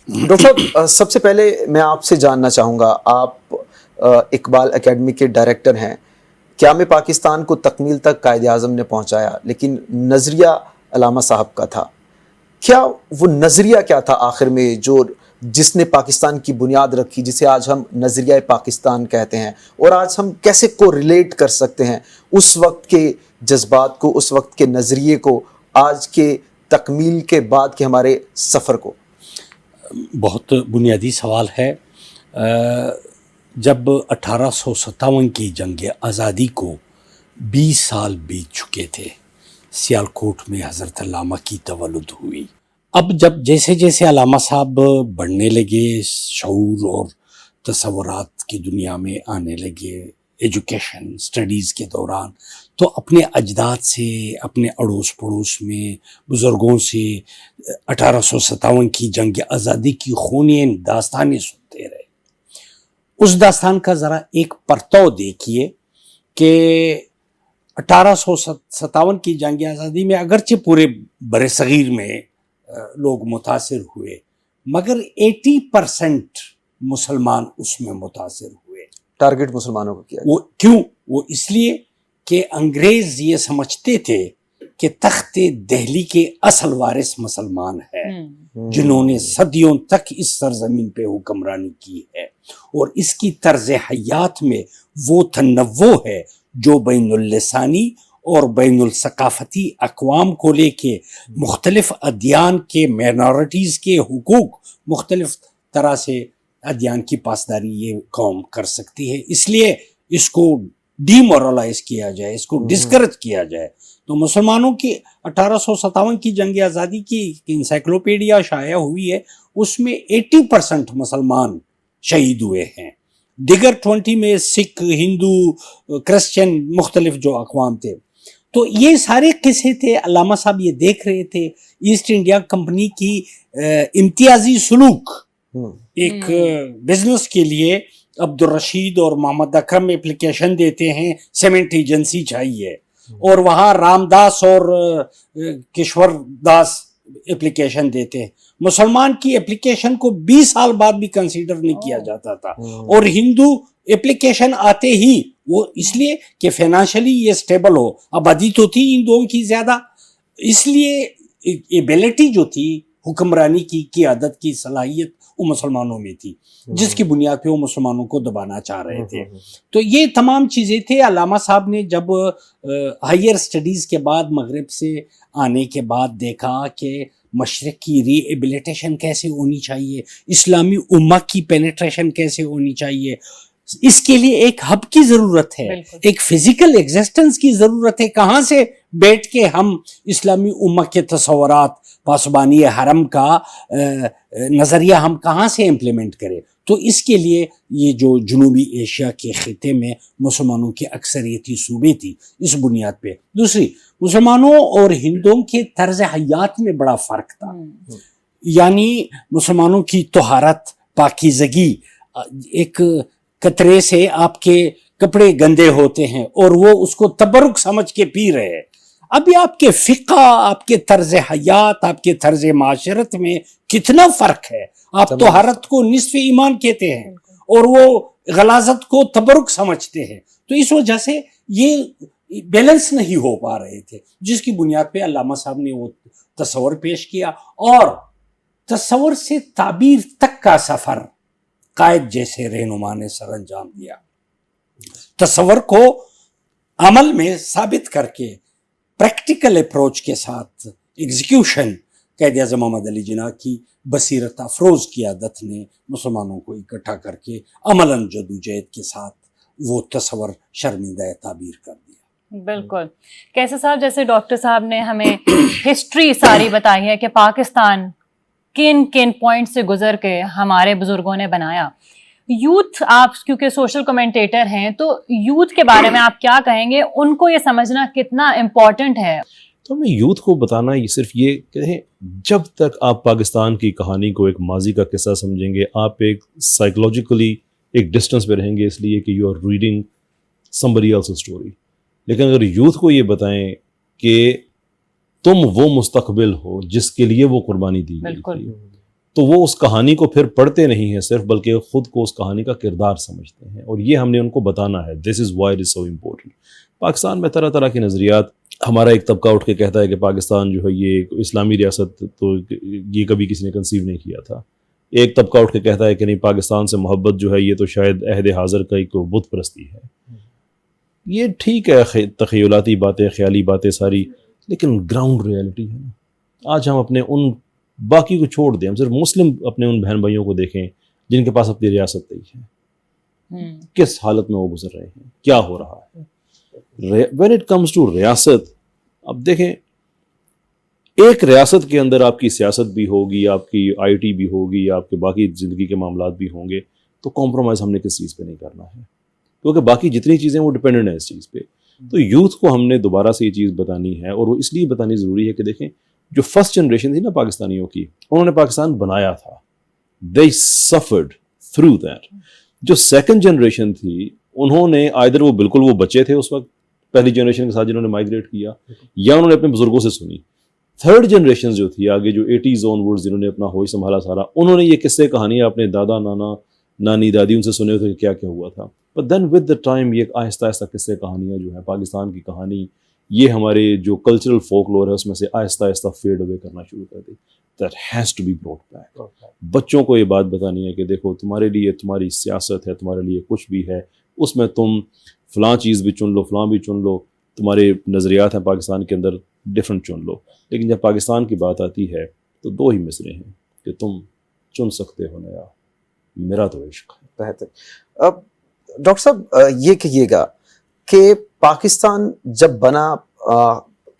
Doctor صاحب، سب سے پہلے میں آپ سے جاننا چاہوں گا، آپ اقبال اکیڈمی کے ڈائریکٹر ہیں. قیام پاکستان کو تکمیل تک قائد اعظم نے پہنچایا، لیکن نظریہ علامہ صاحب کا تھا. کیا وہ نظریہ کیا تھا آخر میں جس نے پاکستان کی بنیاد رکھی، جسے آج ہم نظریہ پاکستان کہتے ہیں، اور آج ہم کیسے کو ریلیٹ کر سکتے ہیں اس وقت کے جذبات کو، اس وقت کے نظریے کو، آج کے تکمیل کے بعد کے ہمارے سفر کو؟ بہت بنیادی سوال ہے. جب 1857 کی جنگ آزادی کو 20 سال بیت چکے تھے، سیالکوٹ میں حضرت علامہ کی تولد ہوئی. اب جب جیسے جیسے علامہ صاحب بڑھنے لگے، شعور اور تصورات کی دنیا میں آنے لگے، ایجوکیشن اسٹڈیز کے دوران، تو اپنے اجداد سے، اپنے اڑوس پڑوس میں بزرگوں سے 1857 کی جنگ آزادی کی خونین داستانیں سنتے رہے. اس داستان کا ذرا ایک پرتو دیکھیے کہ 1857 کی جنگ آزادی میں اگرچہ پورے بر صغیر میں لوگ متاثر ہوئے، مگر 80% مسلمان اس میں متاثر ہوئے. ٹارگٹ مسلمانوں کو کیا؟ وہ کیوں؟ وہ اس لیے کہ انگریز یہ سمجھتے تھے کہ تخت دہلی کے اصل وارث مسلمان ہیں، جنہوں نے صدیوں تک اس سرزمین پہ حکمرانی کی ہے، اور اس کی طرز حیات میں وہ تنوع ہے جو بین اللسانی اور بین الثقافتی اقوام کو لے کے مختلف ادیان کے مائنورٹیز کے حقوق، مختلف طرح سے ادیان کی پاسداری یہ قوم کر سکتی ہے. اس لیے اس کو ڈی مورلائز کیا جائے، اس کو ڈسکریج کیا جائے. تو مسلمانوں کی 1857 کی جنگ آزادی کی انسائکلوپیڈیا شائع ہوئی ہے، اس میں 80% مسلمان شہید ہوئے ہیں. دیگر 20 میں سکھ، ہندو، کرسچن، مختلف جو اقوام تھے. تو یہ سارے قصے تھے. علامہ صاحب یہ دیکھ رہے تھے ایسٹ انڈیا کمپنی کی امتیازی سلوک. ایک بزنس کے لیے عبد الرشید اور محمد اکرم اپلیکیشن دیتے ہیں، سیمنٹ ایجنسی چاہیے، اور وہاں رام داس اور کشور داس اپلیکیشن دیتے ہیں. مسلمان کی اپلیکیشن کو 20 سال بعد بھی کنسیڈر نہیں کیا جاتا تھا، اور ہندو اپلیکیشن آتے ہی، وہ اس لیے کہ فائنانشلی یہ سٹیبل ہو. آبادی تو تھی ہندوؤں کی زیادہ، اس لیے ایبلٹی جو تھی حکمرانی کی، قیادت کی صلاحیت وہ مسلمانوں میں تھی، جس کی بنیاد پہ وہ مسلمانوں کو دبانا چاہ رہے تھے. تو یہ تمام چیزیں تھے. علامہ صاحب نے جب ہائر سٹڈیز کے بعد مغرب سے آنے کے بعد دیکھا کہ مشرق کی ری ایبلیٹیشن کیسے ہونی چاہیے، اسلامی امہ کی پینیٹریشن کیسے ہونی چاہیے، اس کے لیے ایک ہب کی ضرورت ہے، ایک فزیکل ایگزسٹنس کی ضرورت ہے. کہاں سے بیٹھ کے ہم اسلامی امہ کے تصورات، پاسبانی حرم کا نظریہ ہم کہاں سے امپلیمنٹ کریں؟ تو اس کے لیے یہ جو جنوبی ایشیا کے خطے میں مسلمانوں کی اکثریتی صوبے تھی، اس بنیاد پہ. دوسری، مسلمانوں اور ہندوؤں کے طرز حیات میں بڑا فرق تھا. یعنی مسلمانوں کی طہارت، پاکیزگی، ایک قطرے سے آپ کے کپڑے گندے ہوتے ہیں اور وہ اس کو تبرک سمجھ کے پی رہے ہیں. ابھی آپ کے فقہ، آپ کے طرز حیات، آپ کے طرز معاشرت میں کتنا فرق ہے. آپ طہارت کو نصف ایمان کہتے ہیں اور وہ غلاظت کو تبرک سمجھتے ہیں. تو اس وجہ سے یہ بیلنس نہیں ہو پا رہے تھے، جس کی بنیاد پہ علامہ صاحب نے وہ تصور پیش کیا، اور تصور سے تعبیر تک کا سفر قائد جیسے رہنما نے سر انجام دیا. تصور کو عمل میں ثابت کر کے پریکٹیکل اپروچ کے ساتھ ایگزیکیوشن، قائد اعظم محمد علی جناح کی بصیرت افروز قیادت نے مسلمانوں کو اکٹھا کر کے عملاً جدوجہد کے ساتھ وہ تصور شرمندہ تعبیر کر دیا. بالکل. کیسے صاحب، جیسے ڈاکٹر صاحب نے ہمیں ہسٹری ساری بتائی ہے کہ پاکستان کن کن پوائنٹ سے گزر کے ہمارے بزرگوں نے بنایا. یوتھ، آپ کیونکہ سوشل کمنٹیٹر ہیں، تو یوتھ کے بارے میں آپ کیا کہیں گے؟ ان کو یہ سمجھنا کتنا امپورٹنٹ ہے؟ تو ہمیں یوتھ کو بتانا یہ صرف یہ کہیں، جب تک آپ پاکستان کی کہانی کو ایک ماضی کا قصہ سمجھیں گے، آپ ایک سائیکولوجیکلی ایک ڈسٹنس پہ رہیں گے، اس لیے کہ you are reading somebody else's story. لیکن اگر یوتھ کو یہ بتائیں کہ تم وہ مستقبل ہو جس کے لیے وہ قربانی دی گئی تھی، تو وہ اس کہانی کو پھر پڑھتے نہیں ہیں صرف، بلکہ خود کو اس کہانی کا کردار سمجھتے ہیں، اور یہ ہم نے ان کو بتانا ہے. This is why it is so important. Pakistan میں طرح طرح کے نظریات. ہمارا ایک طبقہ اٹھ کے کہتا ہے کہ پاکستان جو ہے یہ ایک اسلامی ریاست، تو یہ کبھی کسی نے کنسیو نہیں کیا تھا. ایک طبقہ اٹھ کے کہتا ہے کہ نہیں، پاکستان سے محبت جو ہے یہ تو شاید عہد حاضر کا ایک بت پرستی ہے. یہ ٹھیک ہے، تخیلاتی باتیں، خیالی باتیں ساری، لیکن گراؤنڈ ریئلٹی ہے نا. آج ہم اپنے ان باقی کو چھوڑ دیں، ہم صرف مسلم اپنے ان بہن بھائیوں کو دیکھیں جن کے پاس اپنی ریاست نہیں ہے، کس حالت میں وہ گزر رہے ہیں، کیا ہو رہا ہے. when it comes to ریاست، اب دیکھیں ایک ریاست کے اندر آپ کی سیاست بھی ہوگی، آپ کی آئی ٹی بھی ہوگی، آپ کے باقی زندگی کے معاملات بھی ہوں گے، تو کمپرومائز ہم نے کس چیز پہ نہیں کرنا ہے، کیونکہ باقی جتنی چیزیں وہ ڈپینڈنٹ ہیں اس چیز پہ. تو یوتھ کو ہم نے دوبارہ سے یہ چیز بتانی ہے، اور وہ اس لیے بتانی ضروری ہے کہ دیکھیں جو فرسٹ جنریشن تھی نا پاکستانیوں کی، انہوں نے پاکستان بنایا تھا، they suffered through that. جو سیکنڈ جنریشن تھی، انہوں نے آئدر وہ بالکل وہ بچے تھے اس وقت پہلی جنریشن کے ساتھ جنہوں نے مائگریٹ کیا، یا انہوں نے اپنے بزرگوں سے سنی. تھرڈ جنریشن جو تھی آگے، جو 80s آن ورڈز جنہوں نے اپنا ہوش سنبھالا سارا، انہوں نے یہ قصے کہانیاں اپنے دادا نانا نانی دادی ان سے سنے ہوتے کہ کیا کیا ہوا تھا. But then with the time یہ آہستہ آہستہ قصے کہانیاں جو ہیں، پاکستان کی کہانی، یہ ہمارے جو کلچرل فولکلور ہے اس میں سے آہستہ آہستہ فیڈ اوے کرنا شروع کر دی. That has to be brought back. بچوں کو یہ بات بتانی ہے کہ دیکھو تمہارے لیے تمہاری سیاست ہے، تمہارے لیے کچھ بھی ہے، اس میں تم فلاں چیز بھی چن لو، فلاں بھی چن لو، تمہارے نظریات ہیں پاکستان کے اندر ڈفرینٹ چن لو، لیکن جب پاکستان کی بات آتی ہے تو دو ہی مصرے ہیں کہ تم چن سکتے ہو نیا، میرا تو عشق ہے. بہتر. اب ڈاکٹر صاحب یہ کہیے گا کہ پاکستان جب بنا،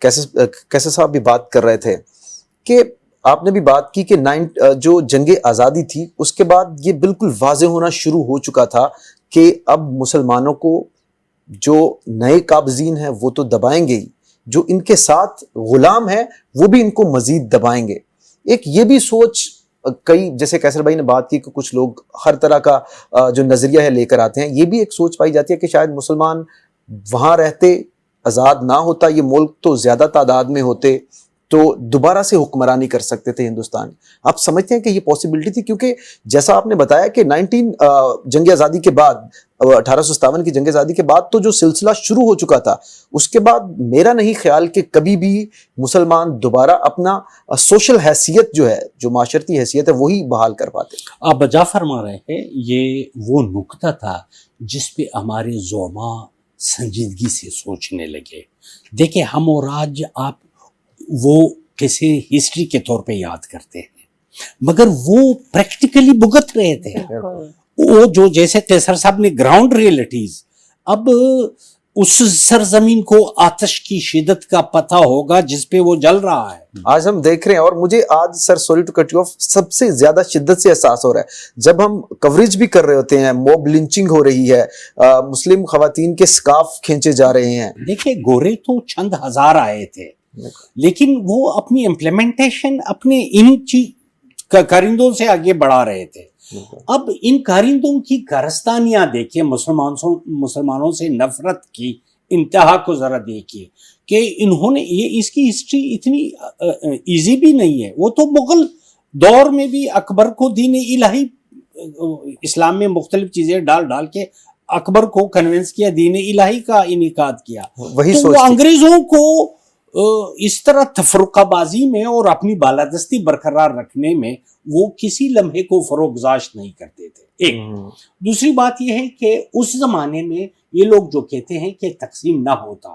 کیسے صاحب بھی بات کر رہے تھے کہ آپ نے بھی بات کی کہ جو جنگ آزادی تھی اس کے بعد یہ بالکل واضح ہونا شروع ہو چکا تھا کہ اب مسلمانوں کو جو نئے قابضین ہیں وہ تو دبائیں گے ہی، جو ان کے ساتھ غلام ہیں وہ بھی ان کو مزید دبائیں گے. ایک یہ بھی سوچ کئی، جیسے کیسر بھائی نے بات کی کہ کچھ لوگ ہر طرح کا جو نظریہ ہے لے کر آتے ہیں، یہ بھی ایک سوچ پائی جاتی ہے کہ شاید مسلمان وہاں رہتے، آزاد نہ ہوتا یہ ملک تو زیادہ تعداد میں ہوتے تو دوبارہ سے حکمرانی کر سکتے تھے ہندوستان. آپ سمجھتے ہیں کہ یہ پاسبلٹی تھی؟ کیونکہ جیسا آپ نے بتایا کہ جنگ آزادی کے بعد، 1857 کی جنگ آزادی کے بعد تو جو سلسلہ شروع ہو چکا تھا، اس کے بعد میرا نہیں خیال کہ کبھی بھی مسلمان دوبارہ اپنا سوشل حیثیت جو ہے، جو معاشرتی حیثیت ہے، وہی بحال کر پاتے. آپ بجا فرما رہے ہیں، یہ وہ نقطہ تھا جس پہ ہمارے زعما سنجیدگی سے سوچنے لگے. دیکھیں ہم اور آج آپ وہ کسی ہسٹری کے طور پہ یاد کرتے ہیں، مگر وہ پریکٹیکلی بھگت رہے تھے. وہ جو جیسے کیسر صاحب نے گراؤنڈ ریئلٹیز، اب اس سرزمین کو آتش کی شدت کا پتہ ہوگا جس پہ وہ جل رہا ہے. آج ہم دیکھ رہے ہیں، اور مجھے آج sir sorry to cut you off, سب سے زیادہ شدت سے احساس ہو رہا ہے جب ہم کوریج بھی کر رہے ہوتے ہیں، موب لنچنگ ہو رہی ہے، مسلم خواتین کے سکارف کھینچے جا رہے ہیں. دیکھیں گورے تو چند ہزار آئے تھے، لیکن وہ اپنی امپلیمنٹیشن اپنے ان کارندوں سے آگے بڑھا رہے تھے. اب ان کارندوں کی کارستانیاں دیکھیں، مسلمانوں سے نفرت کی انتہا کو ذرا دیکھیے کہ انہوں نے اس کی ہسٹری اتنی ایزی بھی نہیں ہے. وہ تو مغل دور میں بھی اکبر کو دین الہی، اسلام میں مختلف چیزیں ڈال کے اکبر کو کنونس کیا، دین الہی کا انعقاد کیا. وہی تو وہ انگریزوں کو اس طرح تفرقہ بازی میں اور اپنی بالادستی برقرار رکھنے میں وہ کسی لمحے کو فروغزاش نہیں کرتے تھے. ایک دوسری بات یہ ہے کہ اس زمانے میں یہ لوگ جو کہتے ہیں کہ تقسیم نہ ہوتا،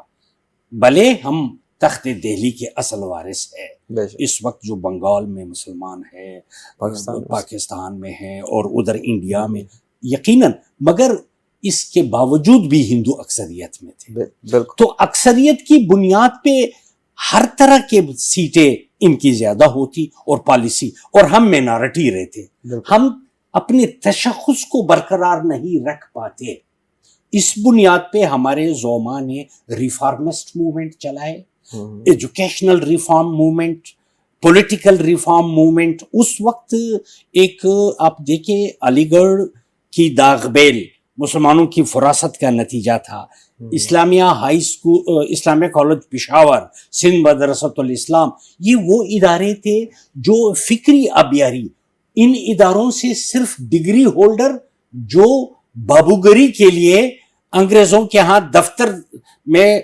بھلے ہم تخت دہلی کے اصل وارث ہے، اس وقت جو بنگال میں مسلمان ہے، پاکستان میں ہے اور ادھر انڈیا میں یقیناً، مگر اس کے باوجود بھی ہندو اکثریت میں تھے. تو اکثریت کی بنیاد پہ ہر طرح کے سیٹیں ان کی زیادہ ہوتی اور پالیسی، اور ہم مینارٹی رہتے. ہم اپنے تشخص کو برقرار نہیں رکھ پاتے. اس بنیاد پہ ہمارے زعما نے ریفارمسٹ موومنٹ چلائے، educational reform movement, political reform movement. اس وقت ایک آپ دیکھیں علی گڑھ کی داغ بیل مسلمانوں کی فراست کا نتیجہ تھا. اسلامیہ ہائی اسکول، اسلامیہ کالج پشاور، سندھ مدرسۃ الاسلام، یہ وہ ادارے تھے جو فکری آبیاری، ان اداروں سے صرف ڈگری ہولڈر جو بابوگری کے لیے انگریزوں کے ہاں دفتر میں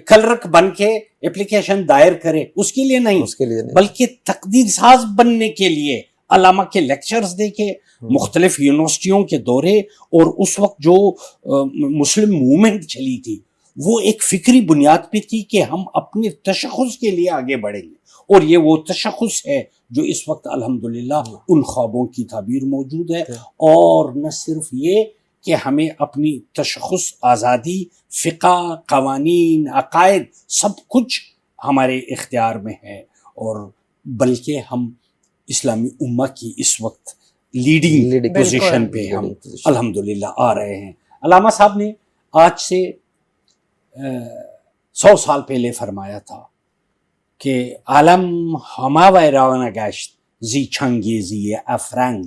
کلرک بن کے اپلیکیشن دائر کرے اس کے لیے نہیں، اس کے لیے نہیں، بلکہ تقدیر ساز بننے کے لیے علامہ کے لیکچرز دیکھے، مختلف یونیورسٹیوں کے دورے، اور اس وقت جو مسلم موومنٹ چلی تھی وہ ایک فکری بنیاد پہ تھی کہ ہم اپنے تشخص کے لیے آگے بڑھیں گے، اور یہ وہ تشخص ہے جو اس وقت الحمدللہ ان خوابوں کی تعبیر موجود ہے۔ اور نہ صرف یہ کہ ہمیں اپنی تشخص، آزادی، فقہ، قوانین، عقائد سب کچھ ہمارے اختیار میں ہے، اور بلکہ ہم اسلامی امہ کی اس وقت لیڈنگ پوزیشن پہ ہم الحمدللہ آ رہے ہیں۔ علامہ صاحب نے آج سے 100 سال پہلے فرمایا تھا کہ عالم ہما ویران گشت زی چنگیزی افرنگ،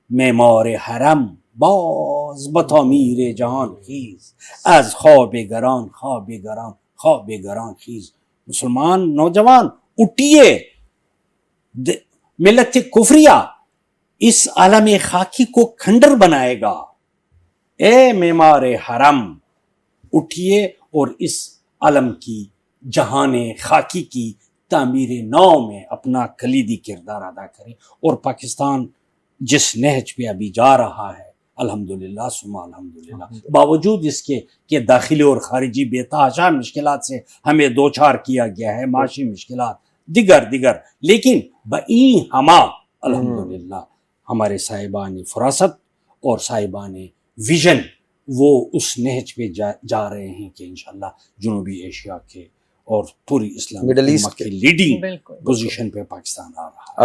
معمار حرم باز بتامیر جهان خیز، از خواب گران خواب گران خواب گران خیز۔ مسلمان نوجوان اٹھیے، ملت کفریہ اس عالم خاکی کو کھنڈر بنائے گا، اے معمار حرم اٹھیے اور اس عالم کی جہان خاکی کی تعمیر نو میں اپنا کلیدی کردار ادا کرے۔ اور پاکستان جس نہج پہ ابھی جا رہا ہے الحمدللہ ثم الحمدللہ، باوجود اس کے کہ داخلی اور خارجی بے تحاشا مشکلات سے ہمیں دوچار کیا گیا ہے، معاشی مشکلات دیگر، لیکن بئی ہما الحمدللہ ہمارے صاحبان فراست اور صاحبان ویژن وہ اس نہج پہ جا رہے ہیں کہ انشاءاللہ جنوبی ایشیا کے اور پوری اسلامی مڈل ایسٹ امت کے لیڈنگ بالکل پوزیشن پہ پاکستان آ رہا ہے۔